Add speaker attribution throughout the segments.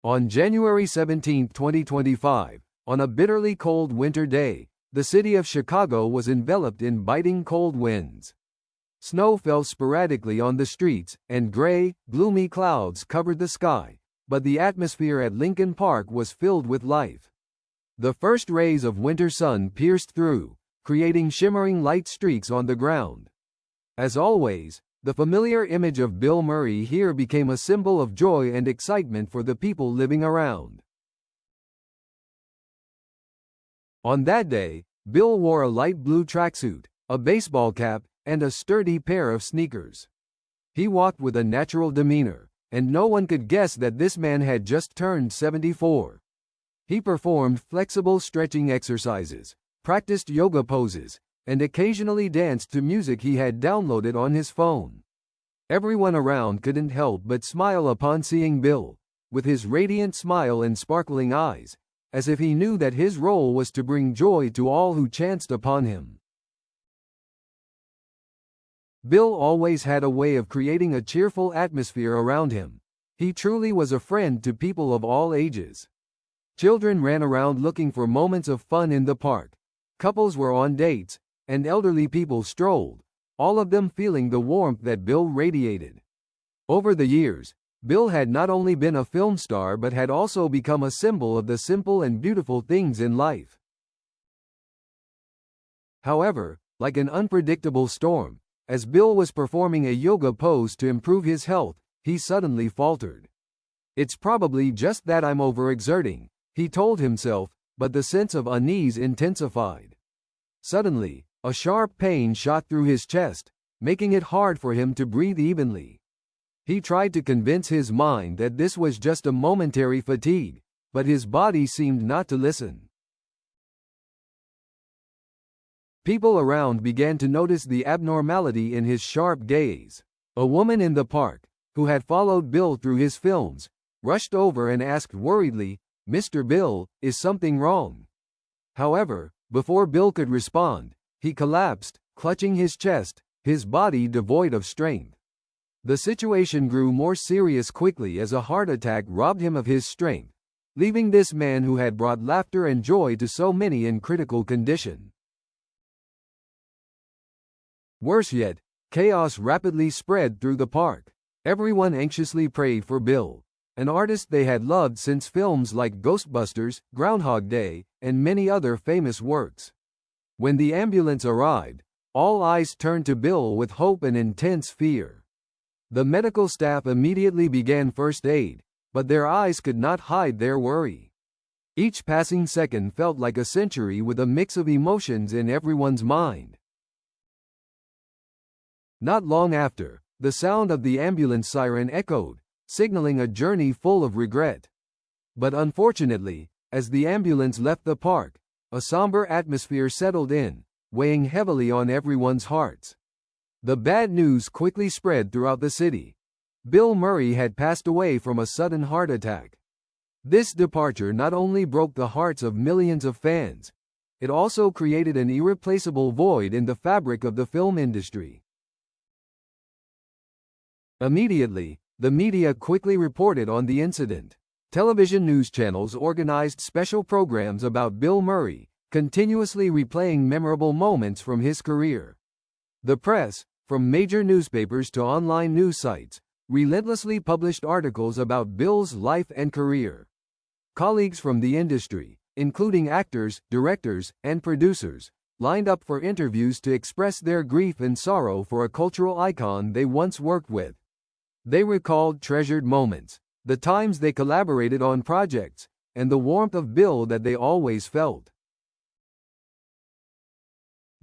Speaker 1: On January 17, 2025, on a bitterly cold winter day, the city of Chicago was enveloped in biting cold winds. Snow fell sporadically on the streets, and gray, gloomy clouds covered the sky, but the atmosphere at Lincoln Park was filled with life. The first rays of winter sun pierced through, creating shimmering light streaks on the ground. As always, the familiar image of Bill Murray here became a symbol of joy and excitement for the people living around. On that day, Bill wore a light blue tracksuit, a baseball cap, and a sturdy pair of sneakers. He walked with a natural demeanor, and no one could guess that this man had just turned 74. He performed flexible stretching exercises, practiced yoga poses, and occasionally danced to music he had downloaded on his phone. Everyone around couldn't help but smile upon seeing Bill, with his radiant smile and sparkling eyes, as if he knew that his role was to bring joy to all who chanced upon him. Bill always had a way of creating a cheerful atmosphere around him. He truly was a friend to people of all ages. Children ran around looking for moments of fun in the park. Couples were on dates, and elderly people strolled, all of them feeling the warmth that Bill radiated. Over the years, Bill had not only been a film star but had also become a symbol of the simple and beautiful things in life. However, like an unpredictable storm, as Bill was performing a yoga pose to improve his health, he suddenly faltered. "It's probably just that I'm overexerting," he told himself, but the sense of unease intensified. Suddenly, a sharp pain shot through his chest, making it hard for him to breathe evenly. He tried to convince his mind that this was just a momentary fatigue, but his body seemed not to listen. People around began to notice the abnormality in his sharp gaze. A woman in the park, who had followed Bill through his films, rushed over and asked worriedly, "Mr. Bill, is something wrong?" However, before Bill could respond, he collapsed, clutching his chest, his body devoid of strength. The situation grew more serious quickly as a heart attack robbed him of his strength, leaving this man who had brought laughter and joy to so many in critical condition. Worse yet, chaos rapidly spread through the park. Everyone anxiously prayed for Bill, an artist they had loved since films like Ghostbusters, Groundhog Day, and many other famous works. When the ambulance arrived, all eyes turned to Bill with hope and intense fear. The medical staff immediately began first aid, but their eyes could not hide their worry. Each passing second felt like a century with a mix of emotions in everyone's mind. Not long after, the sound of the ambulance siren echoed, signaling a journey full of regret. But unfortunately, as the ambulance left the park, a somber atmosphere settled in, weighing heavily on everyone's hearts. The bad news quickly spread throughout the city. Bill Murray had passed away from a sudden heart attack. This departure not only broke the hearts of millions of fans, it also created an irreplaceable void in the fabric of the film industry. Immediately, the media quickly reported on the incident. Television news channels organized special programs about Bill Murray, continuously replaying memorable moments from his career. The press, from major newspapers to online news sites, relentlessly published articles about Bill's life and career. Colleagues from the industry, including actors, directors, and producers, lined up for interviews to express their grief and sorrow for a cultural icon they once worked with. They recalled treasured moments, the times they collaborated on projects, and the warmth of Bill that they always felt.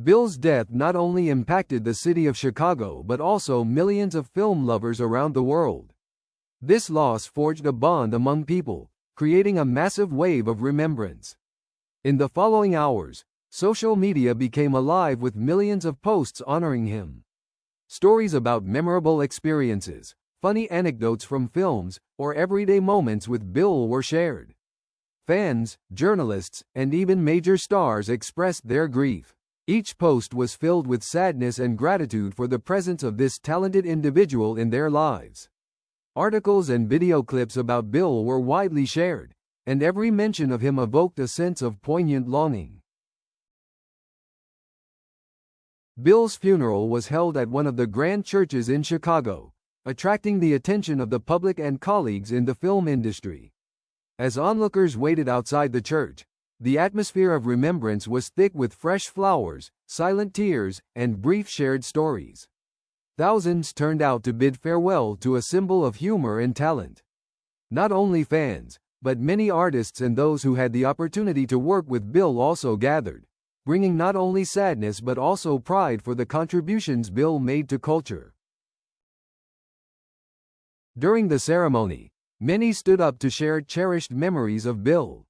Speaker 1: Bill's death not only impacted the city of Chicago but also millions of film lovers around the world. This loss forged a bond among people, creating a massive wave of remembrance. In the following hours, social media became alive with millions of posts honoring him. Stories about memorable experiences, funny anecdotes from films, or everyday moments with Bill were shared. Fans, journalists, and even major stars expressed their grief. Each post was filled with sadness and gratitude for the presence of this talented individual in their lives. Articles and video clips about Bill were widely shared, and every mention of him evoked a sense of poignant longing. Bill's funeral was held at one of the grand churches in Chicago, attracting the attention of the public and colleagues in the film industry. As onlookers waited outside the church, the atmosphere of remembrance was thick with fresh flowers, silent tears, and brief shared stories. Thousands turned out to bid farewell to a symbol of humor and talent. Not only fans, but many artists and those who had the opportunity to work with Bill also gathered, bringing not only sadness but also pride for the contributions Bill made to culture. During the ceremony, many stood up to share cherished memories of Bill.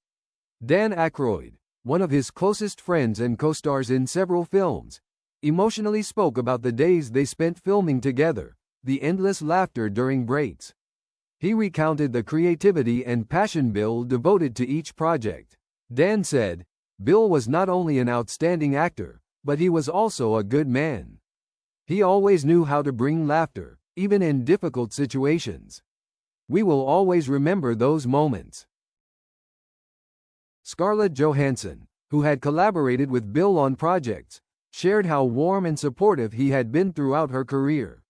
Speaker 1: Dan Aykroyd, one of his closest friends and co-stars in several films, emotionally spoke about the days they spent filming together, the endless laughter during breaks. He recounted the creativity and passion Bill devoted to each project. Dan said, "Bill was not only an outstanding actor, but he was also a good man. He always knew how to bring laughter, even in difficult situations. We will always remember those moments." Scarlett Johansson, who had collaborated with Bill on projects, shared how warm and supportive he had been throughout her career.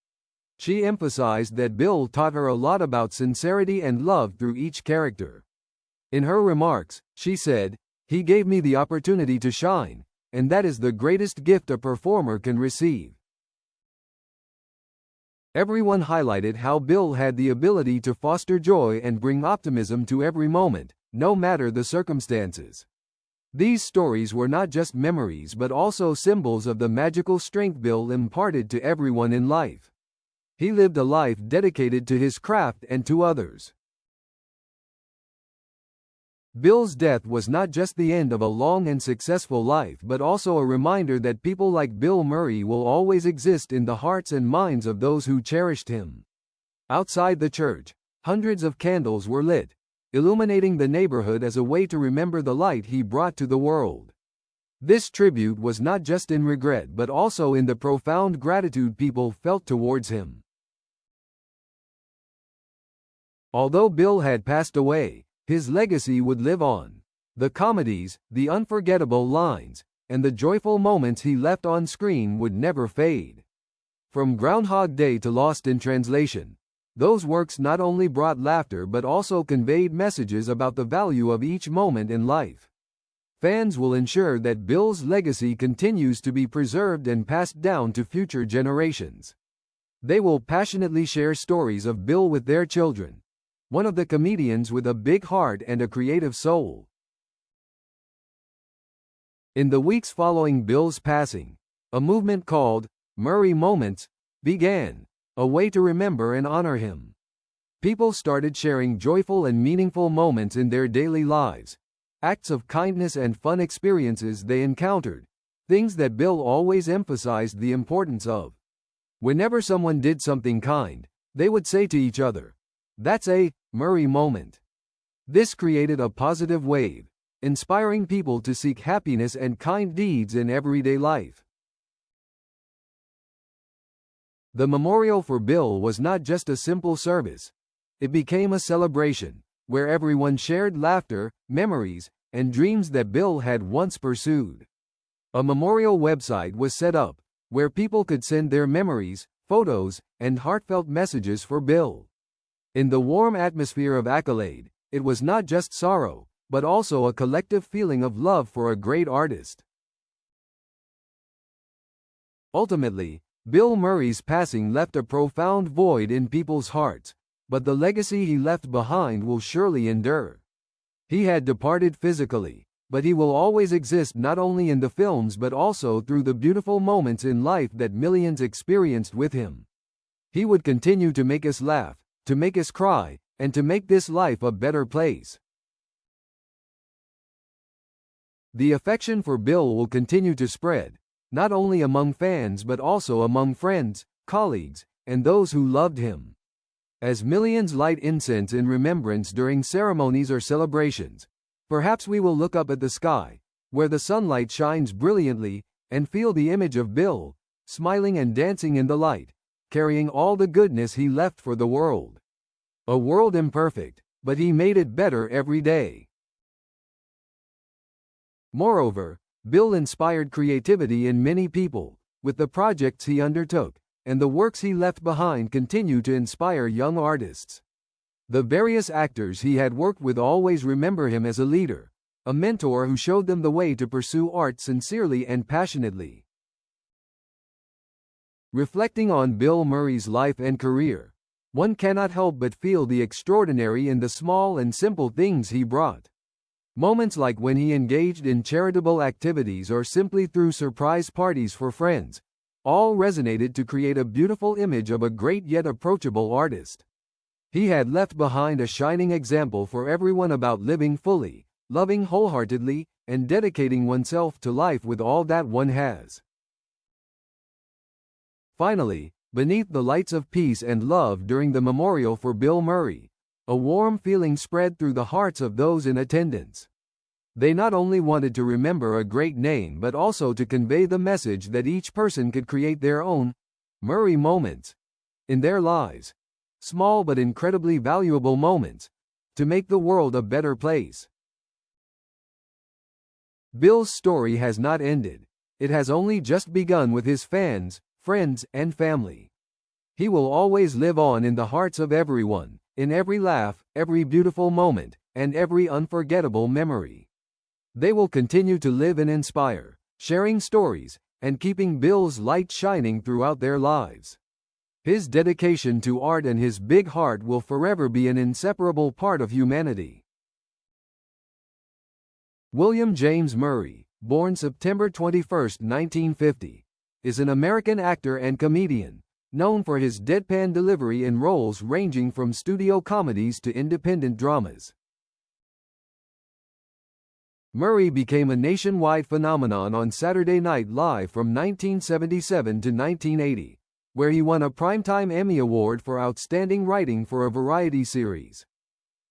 Speaker 1: She emphasized that Bill taught her a lot about sincerity and love through each character. In her remarks, she said, "He gave me the opportunity to shine, and that is the greatest gift a performer can receive." Everyone highlighted how Bill had the ability to foster joy and bring optimism to every moment, no matter the circumstances. These stories were not just memories but also symbols of the magical strength Bill imparted to everyone in life. He lived a life dedicated to his craft and to others. Bill's death was not just the end of a long and successful life but also a reminder that people like Bill Murray will always exist in the hearts and minds of those who cherished him. Outside the church, hundreds of candles were lit, illuminating the neighborhood as a way to remember the light he brought to the world. This tribute was not just in regret but also in the profound gratitude people felt towards him. Although Bill had passed away, his legacy would live on. The comedies, the unforgettable lines, and the joyful moments he left on screen would never fade. From Groundhog Day to Lost in Translation, those works not only brought laughter but also conveyed messages about the value of each moment in life. Fans will ensure that Bill's legacy continues to be preserved and passed down to future generations. They will passionately share stories of Bill with their children, one of the comedians with a big heart and a creative soul. In the weeks following Bill's passing, a movement called Murray Moments began, a way to remember and honor him. People started sharing joyful and meaningful moments in their daily lives, acts of kindness and fun experiences they encountered, things that Bill always emphasized the importance of. Whenever someone did something kind, they would say to each other, "That's a Murray moment." This created a positive wave, inspiring people to seek happiness and kind deeds in everyday life. The memorial for Bill was not just a simple service. It became a celebration, where everyone shared laughter, memories, and dreams that Bill had once pursued. A memorial website was set up, where people could send their memories, photos, and heartfelt messages for Bill. In the warm atmosphere of accolade, it was not just sorrow, but also a collective feeling of love for a great artist. Ultimately, Bill Murray's passing left a profound void in people's hearts, but the legacy he left behind will surely endure. He had departed physically, but he will always exist not only in the films but also through the beautiful moments in life that millions experienced with him. He would continue to make us laugh, to make us cry, and to make this life a better place. The affection for Bill will continue to spread, not only among fans but also among friends, colleagues, and those who loved him. As millions light incense in remembrance during ceremonies or celebrations, perhaps we will look up at the sky, where the sunlight shines brilliantly, and feel the image of Bill, smiling and dancing in the light, carrying all the goodness he left for the world. A world imperfect, but he made it better every day. Moreover, Bill inspired creativity in many people, with the projects he undertook, and the works he left behind continue to inspire young artists. The various actors he had worked with always remember him as a leader, a mentor who showed them the way to pursue art sincerely and passionately. Reflecting on Bill Murray's life and career, one cannot help but feel the extraordinary in the small and simple things he brought. Moments like when he engaged in charitable activities or simply threw surprise parties for friends, all resonated to create a beautiful image of a great yet approachable artist. He had left behind a shining example for everyone about living fully, loving wholeheartedly, and dedicating oneself to life with all that one has. Finally, beneath the lights of peace and love during the memorial for Bill Murray, a warm feeling spread through the hearts of those in attendance. They not only wanted to remember a great name but also to convey the message that each person could create their own Murray moments in their lives, small but incredibly valuable moments, to make the world a better place. Bill's story has not ended. It has only just begun with his fans, friends, and family. He will always live on in the hearts of everyone, in every laugh, every beautiful moment, and every unforgettable memory. They will continue to live and inspire, sharing stories, and keeping Bill's light shining throughout their lives. His dedication to art and his big heart will forever be an inseparable part of humanity. William James Murray, born September 21, 1950, is an American actor and comedian, known for his deadpan delivery in roles ranging from studio comedies to independent dramas. Murray became a nationwide phenomenon on Saturday Night Live from 1977 to 1980, where he won a Primetime Emmy Award for Outstanding Writing for a Variety Series.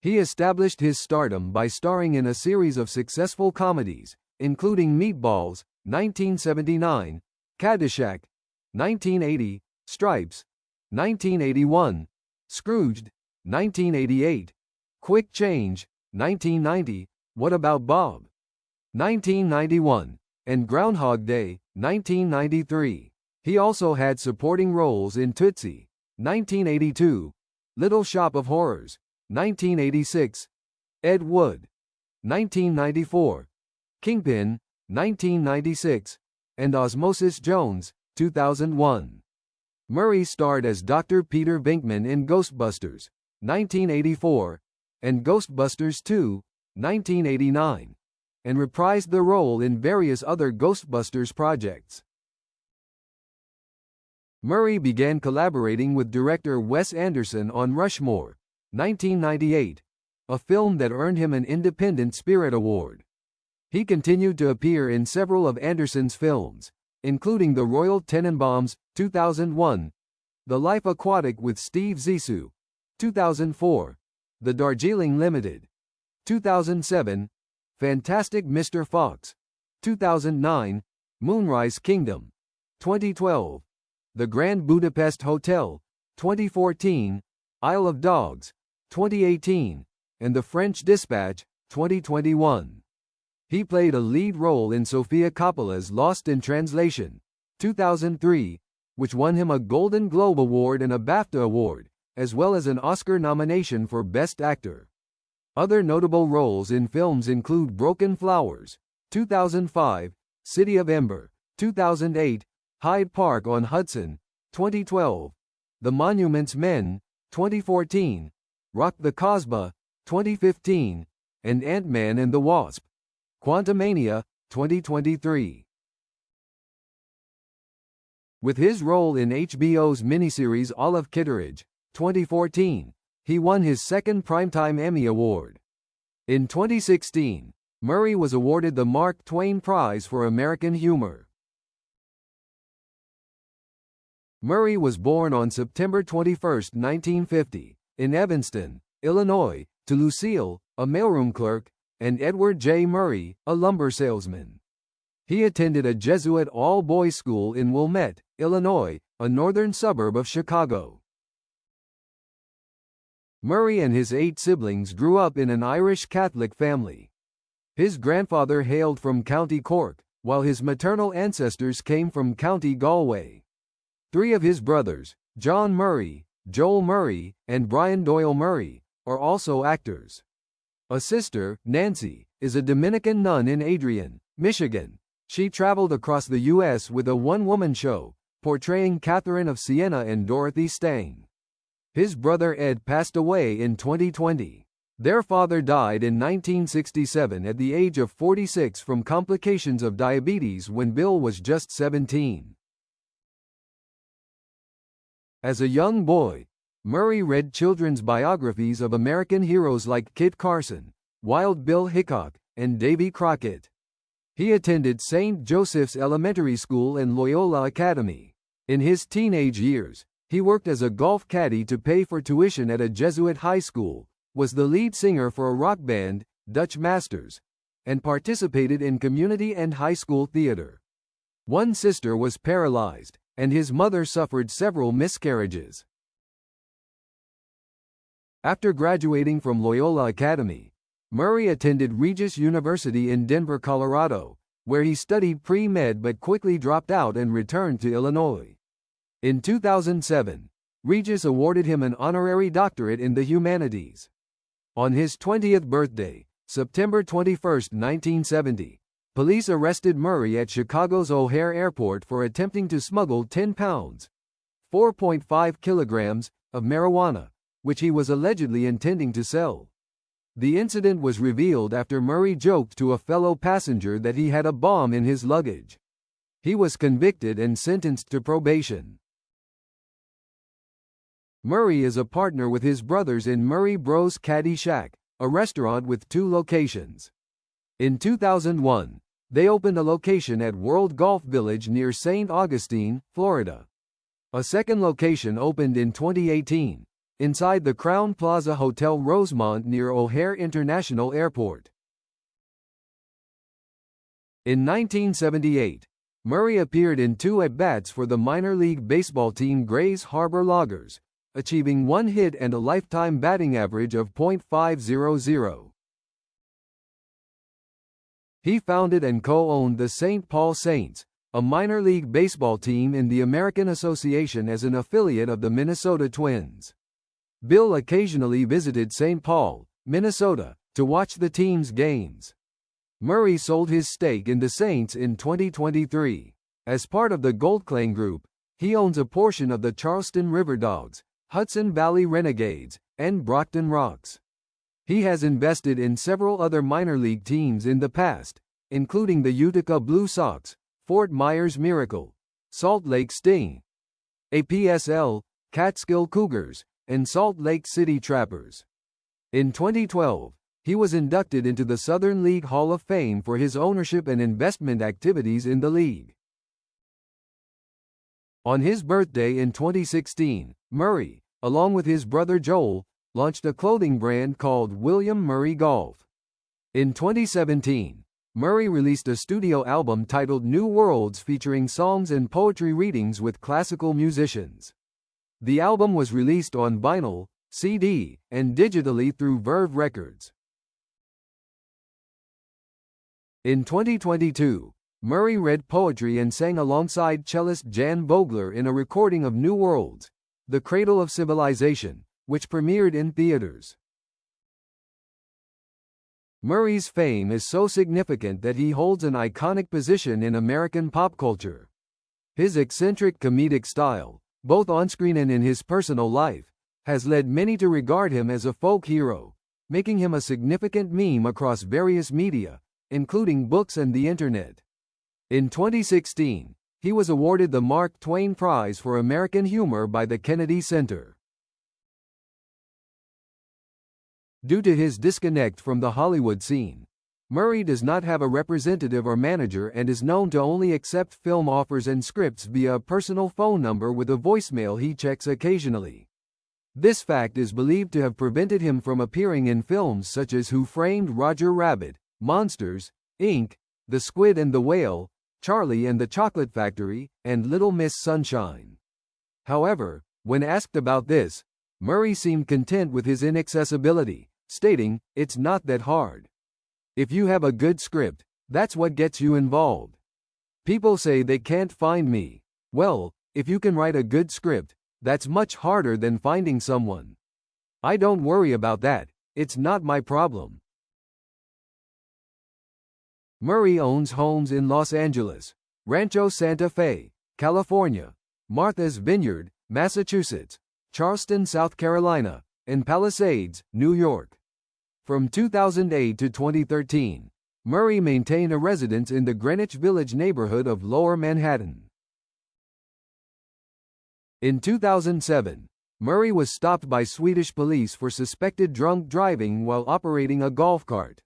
Speaker 1: He established his stardom by starring in a series of successful comedies, including Meatballs, 1979, Caddyshack, 1980, Stripes, 1981, Scrooged, 1988, Quick Change, 1990, What About Bob, 1991, and Groundhog Day, 1993. He also had supporting roles in Tootsie, 1982, Little Shop of Horrors, 1986, Ed Wood, 1994, Kingpin, 1996, and Osmosis Jones, 2001. Murray starred as Dr. Peter Venkman in Ghostbusters, 1984, and Ghostbusters 2, 1989, and reprised the role in various other Ghostbusters projects. Murray began collaborating with director Wes Anderson on Rushmore, 1998, a film that earned him an Independent Spirit Award. He continued to appear in several of Anderson's films, including The Royal Tenenbaums, 2001, The Life Aquatic with Steve Zissou, 2004, The Darjeeling Limited, 2007, Fantastic Mr. Fox, 2009, Moonrise Kingdom, 2012, The Grand Budapest Hotel, 2014, Isle of Dogs, 2018, and The French Dispatch, 2021. He played a lead role in Sofia Coppola's Lost in Translation, 2003, which won him a Golden Globe Award and a BAFTA Award, as well as an Oscar nomination for Best Actor. Other notable roles in films include Broken Flowers, 2005, City of Ember, 2008, Hyde Park on Hudson, 2012, The Monuments Men, 2014, Rock the Casbah, 2015, and Ant-Man and the Wasp, Quantumania, 2023. With his role in HBO's miniseries Olive Kitteridge, 2014, he won his second Primetime Emmy Award. In 2016, Murray was awarded the Mark Twain Prize for American Humor. Murray was born on September 21, 1950, in Evanston, Illinois, to Lucille, a mailroom clerk, and Edward J. Murray, a lumber salesman. He attended a Jesuit all-boys school in Wilmette, Illinois, a northern suburb of Chicago. Murray and his 8 siblings grew up in an Irish Catholic family. His grandfather hailed from County Cork, while his maternal ancestors came from County Galway. 3 of his brothers, John Murray, Joel Murray, and Brian Doyle Murray, are also actors. A sister, Nancy, is a Dominican nun in Adrian, Michigan. She traveled across the U.S. with a one-woman show, portraying Catherine of Siena and Dorothy Stang. His brother Ed passed away in 2020. Their father died in 1967 at the age of 46 from complications of diabetes when Bill was just 17. As a young boy, Murray read children's biographies of American heroes like Kit Carson, Wild Bill Hickok, and Davy Crockett. He attended St. Joseph's Elementary School and Loyola Academy. In his teenage years, he worked as a golf caddy to pay for tuition at a Jesuit high school, was the lead singer for a rock band, Dutch Masters, and participated in community and high school theater. One sister was paralyzed, and his mother suffered several miscarriages. After graduating from Loyola Academy, Murray attended Regis University in Denver, Colorado, where he studied pre-med but quickly dropped out and returned to Illinois. In 2007, Regis awarded him an honorary doctorate in the humanities. On his 20th birthday, September 21, 1970, police arrested Murray at Chicago's O'Hare Airport for attempting to smuggle 10 pounds, 4.5 kilograms, of marijuana, which he was allegedly intending to sell. The incident was revealed after Murray joked to a fellow passenger that he had a bomb in his luggage. He was convicted and sentenced to probation. Murray is a partner with his brothers in Murray Bros Caddy Shack, a restaurant with 2 locations. In 2001, they opened a location at World Golf Village near St. Augustine, Florida. A second location opened in 2018, inside the Crowne Plaza Hotel Rosemont near O'Hare International Airport. In 1978, Murray appeared in 2 at-bats for the minor league baseball team Grays Harbor Loggers, achieving 1 hit and a lifetime batting average of .500. He founded and co-owned the St. Paul Saints, a minor league baseball team in the American Association as an affiliate of the Minnesota Twins. Bill occasionally visited St. Paul, Minnesota, to watch the team's games. Murray sold his stake in the Saints in 2023. As part of the Goldclaim Group, he owns a portion of the Charleston River Dogs, Hudson Valley Renegades, and Brockton Rox. He has invested in several other minor league teams in the past, including the Utica Blue Sox, Fort Myers Miracle, Salt Lake Sting, APSL, Catskill Cougars, and Salt Lake City Trappers. In 2012, he was inducted into the Southern League Hall of Fame for his ownership and investment activities in the league. On his birthday in 2016, Murray, along with his brother Joel, launched a clothing brand called William Murray Golf. In 2017, Murray released a studio album titled New Worlds featuring songs and poetry readings with classical musicians. The album was released on vinyl, CD, and digitally through Verve Records. In 2022, Murray read poetry and sang alongside cellist Jan Vogler in a recording of New Worlds, The Cradle of Civilization, which premiered in theaters. Murray's fame is so significant that he holds an iconic position in American pop culture. His eccentric comedic style, both on-screen and in his personal life, has led many to regard him as a folk hero, making him a significant meme across various media, including books and the internet. In 2016, he was awarded the Mark Twain Prize for American Humor by the Kennedy Center. Due to his disconnect from the Hollywood scene, Murray does not have a representative or manager and is known to only accept film offers and scripts via a personal phone number with a voicemail he checks occasionally. This fact is believed to have prevented him from appearing in films such as Who Framed Roger Rabbit, Monsters, Inc., The Squid and the Whale, Charlie and the Chocolate Factory, and Little Miss Sunshine. However, when asked about this, Murray seemed content with his inaccessibility, stating, "It's not that hard. If you have a good script, that's what gets you involved. People say they can't find me. Well, if you can write a good script, that's much harder than finding someone. I don't worry about that, it's not my problem." Murray owns homes in Los Angeles, Rancho Santa Fe, California, Martha's Vineyard, Massachusetts, Charleston, South Carolina, and Palisades, New York. From 2008 to 2013, Murray maintained a residence in the Greenwich Village neighborhood of Lower Manhattan. In 2007, Murray was stopped by Swedish police for suspected drunk driving while operating a golf cart.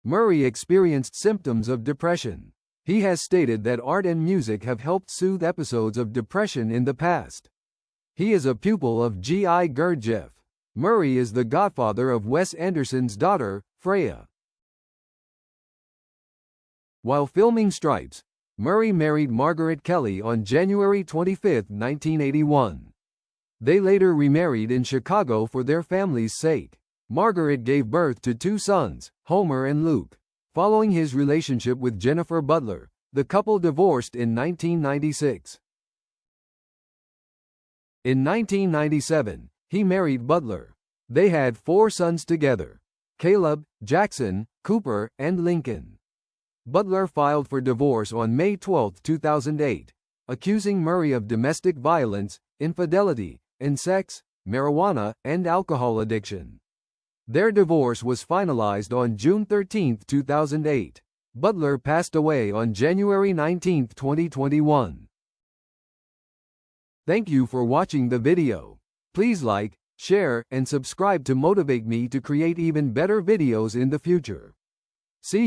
Speaker 1: Murray experienced symptoms of depression. He has stated that art and music have helped soothe episodes of depression in the past. He is a pupil of G.I. Gurdjieff. Murray is the godfather of Wes Anderson's daughter, Freya. While filming Stripes, Murray married Margaret Kelly on January 25, 1981. They later remarried in Chicago for their family's sake. Margaret gave birth to 2 sons, Homer and Luke. Following his relationship with Jennifer Butler, the couple divorced in 1996. In 1997, he married Butler. They had 4 sons together: Caleb, Jackson, Cooper, and Lincoln. Butler filed for divorce on May 12, 2008, accusing Murray of domestic violence, infidelity, and sex, marijuana, and alcohol addiction. Their divorce was finalized on June 13, 2008. Butler passed away on January 19, 2021. Thank you for watching the video. Please like, share, and subscribe to motivate me to create even better videos in the future. See you.